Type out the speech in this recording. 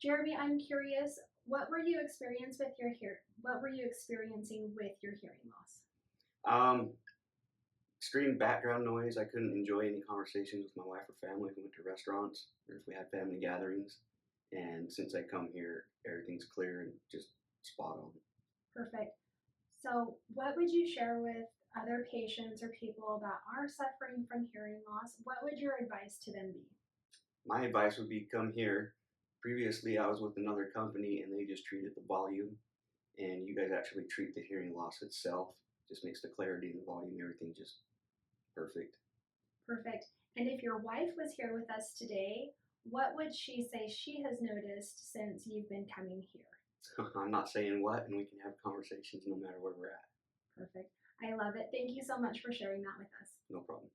Jeremy, I'm curious, what were you experiencing with your hearing loss? Um, Extreme background noise. I couldn't enjoy any conversations with my wife or family if we went to restaurants or if we had family gatherings. And since I come here, everything's clear and just spot on. Perfect. So, what would you share with other patients or people that are suffering from hearing loss? What would your advice to them be? My advice would be come here. Previously, I was with another company and they just treated the volume, and you guys actually treat the hearing loss itself. Just makes the clarity and the volume, everything just perfect. Perfect. And if your wife was here with us today, what would she say she has noticed since you've been coming here? I'm not saying what, and we can have conversations no matter where we're at. Perfect. I love it. Thank you so much for sharing that with us. No problem.